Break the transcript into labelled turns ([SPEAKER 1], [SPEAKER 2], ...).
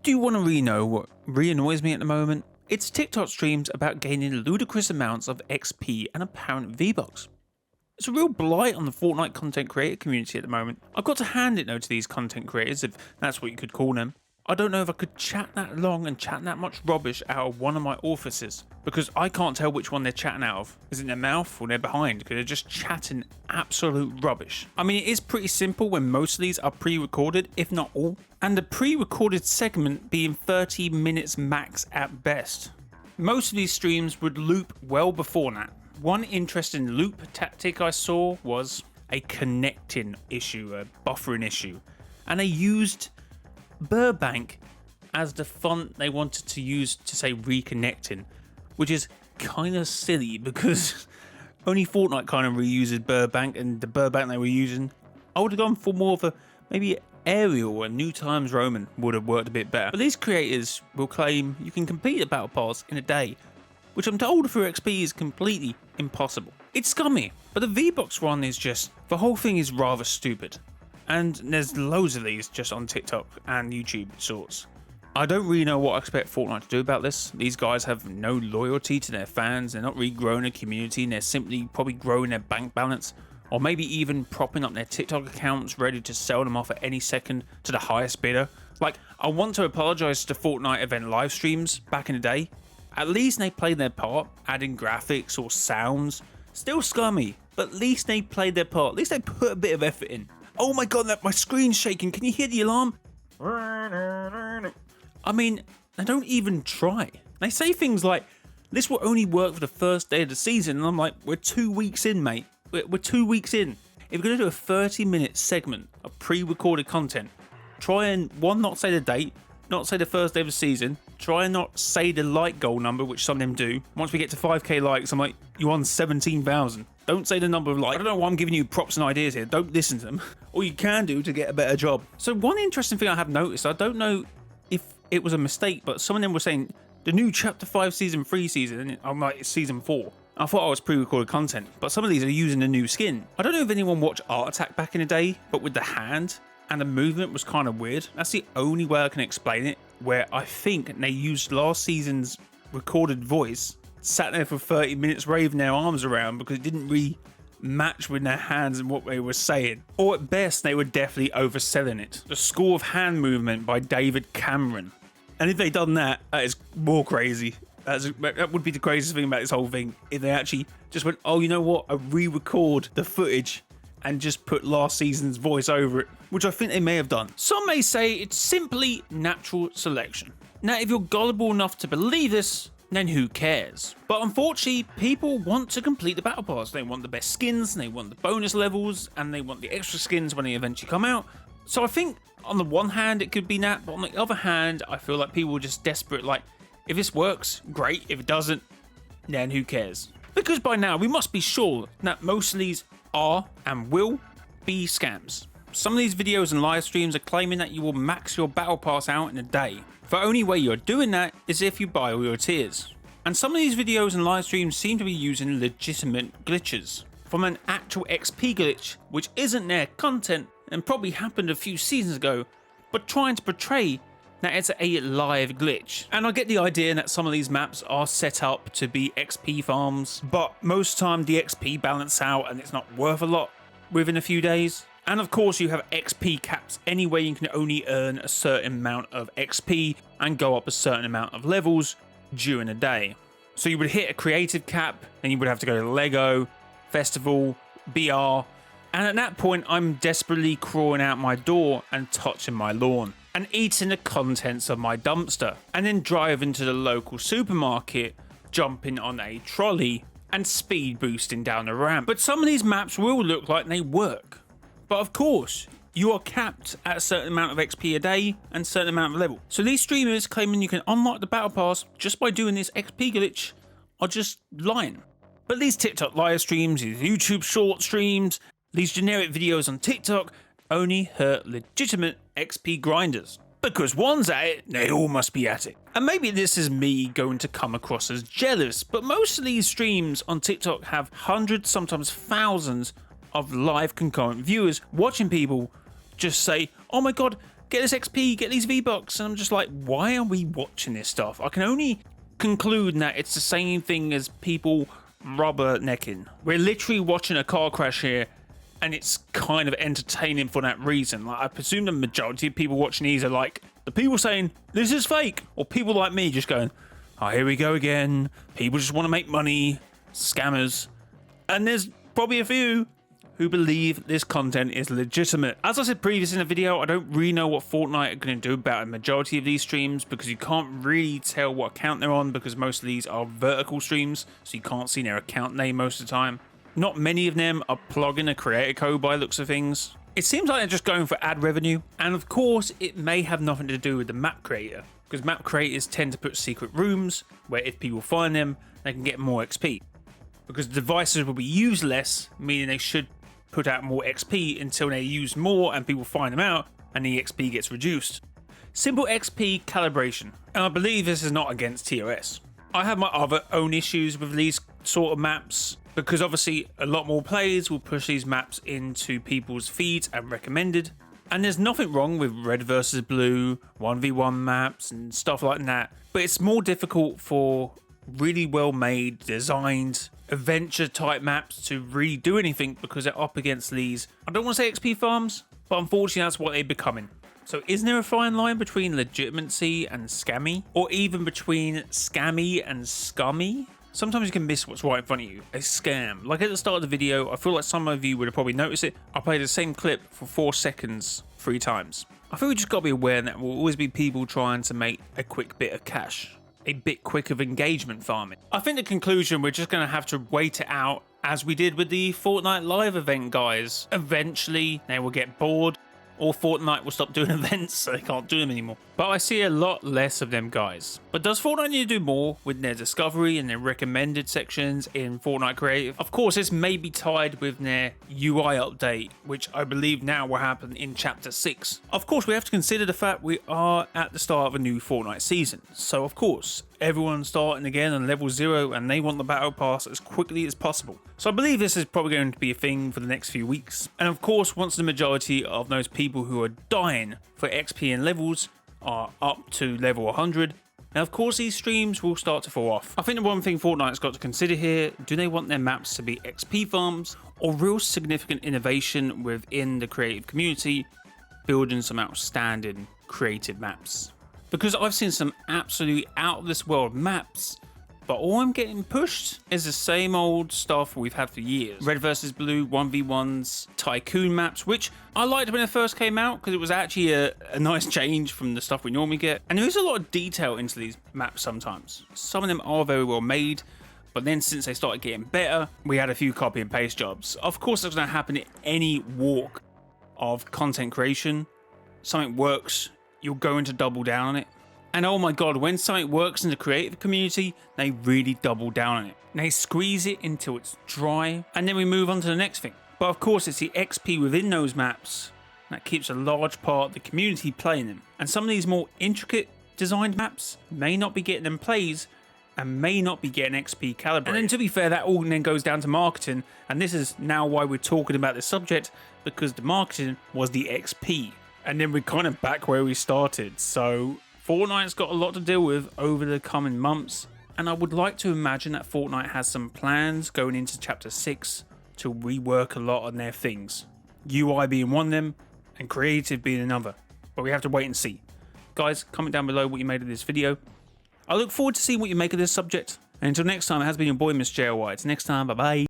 [SPEAKER 1] Do you want to really know what really annoys me at the moment? It's TikTok streams about gaining ludicrous amounts of XP and apparent V-Bucks. It's a real blight on the Fortnite content creator community at the moment. I've got to hand it though to these content creators, if that's what you could call them. I don't know if I could chat that long and chat that much rubbish out of one of my offices, because I can't tell which one they're chatting out of. Is it their mouth or they're behind? Because they're just chatting absolute rubbish. I mean, it is pretty simple when most of these are pre-recorded, if not all, and the pre-recorded segment being 30 minutes max at best. Most of these streams would loop well before that. One interesting loop tactic I saw was a connecting issue, a buffering issue, and they used Burbank as the font they wanted to use to say reconnecting, which is kind of silly because only Fortnite kind of reuses Burbank, and the Burbank they were using, I would have gone for more of a maybe Arial or New Times Roman would have worked a bit better. But these creators will claim you can complete a battle pass in a day, which I'm told for XP is completely impossible. It's scummy, but the V-Bucks one is just, the whole thing is rather stupid. And there's loads of these just on TikTok and YouTube sorts. I don't really know what I expect Fortnite to do about this. These guys have no loyalty to their fans, they're not really growing a community, and they're simply probably growing their bank balance, or maybe even propping up their TikTok accounts ready to sell them off at any second to the highest bidder. Like, I want to apologise to Fortnite event live streams back in the day. At least they played their part, adding graphics or sounds. Still scummy, but at least they played their part. At least they put a bit of effort in. Oh my god, my screen's shaking. Can you hear the alarm? I mean, they don't even try. They say things like, this will only work for the first day of the season. And I'm like, we're 2 weeks in, mate. We're 2 weeks in. If you're going to do a 30-minute segment of pre-recorded content, try and, one, not say the date, not say the first day of the season, try and not say the like goal number, which some of them do. Once we get to 5k likes, I'm like, you're on 17,000. Don't say the number of likes. I don't know why I'm giving you props and ideas here. Don't listen to them. All you can do to get a better job. So one interesting thing I have noticed, I don't know if it was a mistake, but some of them were saying the new chapter 5 season 3 season, and I'm like, it's season 4. I thought I was pre-recorded content, but some of these are using the new skin. I don't know if anyone watched Art Attack back in the day, but with the hand and the movement was kind of weird. That's the only way I can explain it, where I think they used last season's recorded voice, sat there for 30 minutes waving their arms around because it didn't really match with their hands and what they were saying. Or at best, they were definitely overselling it. The School of Hand Movement by David Cameron. And if they'd done that, that is more crazy. That would be the craziest thing about this whole thing. If they actually just went, oh, you know what? I re-record the footage and just put last season's voice over it, which I think they may have done. Some may say it's simply natural selection. Now, if you're gullible enough to believe this, then who cares? But unfortunately, people want to complete the battle pass. They want the best skins, they want the bonus levels, and they want the extra skins when they eventually come out. So I think on the one hand, it could be that, but on the other hand, I feel like people are just desperate. Like, if this works, great. If it doesn't, then who cares? Because by now, we must be sure that most of these are and will be scams. Some of these videos and live streams are claiming that you will max your battle pass out in a day. The only way you're doing that is if you buy all your tiers. And some of these videos and live streams seem to be using legitimate glitches. From an actual XP glitch, which isn't their content and probably happened a few seasons ago, but trying to portray that it's a live glitch. And I get the idea that some of these maps are set up to be XP farms, but most time the XP balance out and it's not worth a lot within a few days. And of course you have XP caps anyway. You can only earn a certain amount of XP and go up a certain amount of levels during a day. So you would hit a creative cap, then you would have to go to Lego, Festival, BR, and at that point I'm desperately crawling out my door and touching my lawn and eating the contents of my dumpster, and then driving to the local supermarket, jumping on a trolley and speed boosting down the ramp. But some of these maps will look like they work. But of course, you are capped at a certain amount of XP a day and a certain amount of level. So these streamers claiming you can unlock the battle pass just by doing this XP glitch are just lying. But these TikTok live streams, these YouTube short streams, these generic videos on TikTok only hurt legitimate XP grinders. Because one's at it, they all must be at it. And maybe this is me going to come across as jealous, but most of these streams on TikTok have hundreds, sometimes thousands of live concurrent viewers watching people just say, oh my god, get this XP, get these V-Bucks. And I'm just like, why are we watching this stuff? I can only conclude that it's the same thing as people rubbernecking. We're literally watching a car crash here, and it's kind of entertaining for that reason. Like, I presume the majority of people watching these are like the people saying this is fake, or people like me just going, oh, here we go again. People just want to make money, scammers. And there's probably a few who believe this content is legitimate. As I said previously in the video, I don't really know what Fortnite are going to do about a majority of these streams, because you can't really tell what account they're on, because most of these are vertical streams, so you can't see their account name most of the time. Not many of them are plugging a creator code by the looks of things. It seems like they're just going for ad revenue, and of course it may have nothing to do with the map creator, because map creators tend to put secret rooms where if people find them, they can get more XP. Because devices will be used less, meaning they should put out more XP until they use more and people find them out and the XP gets reduced. Simple XP calibration. And I believe this is not against TOS. I have my other own issues with these sort of maps, because obviously a lot more players will push these maps into people's feeds and recommended. And there's nothing wrong with red versus blue, 1v1 maps and stuff like that. But it's more difficult for really well made, designed, adventure type maps to really do anything, because they're up against these, I don't want to say XP farms, but unfortunately that's what they're becoming. So isn't there a fine line between legitimacy and scammy? Or even between scammy and scummy? Sometimes you can miss what's right in front of you. A scam. Like at the start of the video, I feel like some of you would have probably noticed it. I played the same clip for 4 seconds 3 times. I feel we just got to be aware that there will always be people trying to make a quick bit of cash. A bit quick of engagement farming. I think the conclusion, we're just going to have to wait it out, as we did with the Fortnite live event, guys. Eventually they will get bored, or Fortnite will stop doing events so they can't do them anymore. But I see a lot less of them, guys. But does Fortnite need to do more with their discovery and their recommended sections in Fortnite Creative? Of course, this may be tied with their UI update, which I believe now will happen in Chapter 6. Of course, we have to consider the fact we are at the start of a new Fortnite season. So, of course, everyone's starting again on level 0 and they want the battle pass as quickly as possible. So I believe this is probably going to be a thing for the next few weeks. And of course, once the majority of those people who are dying for XP and levels are up to level 100, and of course these streams will start to fall off. I think the one thing Fortnite's got to consider here, do they want their maps to be XP farms or real significant innovation within the creative community, building some outstanding creative maps? Because I've seen some absolutely out of this world maps, but all I'm getting pushed is the same old stuff we've had for years. Red versus blue, 1v1s, tycoon maps, which I liked when it first came out because it was actually a nice change from the stuff we normally get. And there is a lot of detail into these maps sometimes. Some of them are very well made, but then since they started getting better, we had a few copy and paste jobs. Of course, that's going to happen in any walk of content creation. Something works, you're going to double down on it. And oh my god, when something works in the creative community, they really double down on it. They squeeze it until it's dry, and then we move on to the next thing. But of course, it's the XP within those maps that keeps a large part of the community playing them. And some of these more intricate designed maps may not be getting them plays, and may not be getting XP calibrated. And then to be fair, that all then goes down to marketing, and this is now why we're talking about this subject, because the marketing was the XP. And then we're kind of back where we started, so Fortnite's got a lot to deal with over the coming months, and I would like to imagine that Fortnite has some plans going into Chapter 6 to rework a lot on their things. UI being one of them, and creative being another. But we have to wait and see. Guys, comment down below what you made of this video. I look forward to seeing what you make of this subject. And until next time, it has been your boy, Miss JLY. Till next time, bye-bye.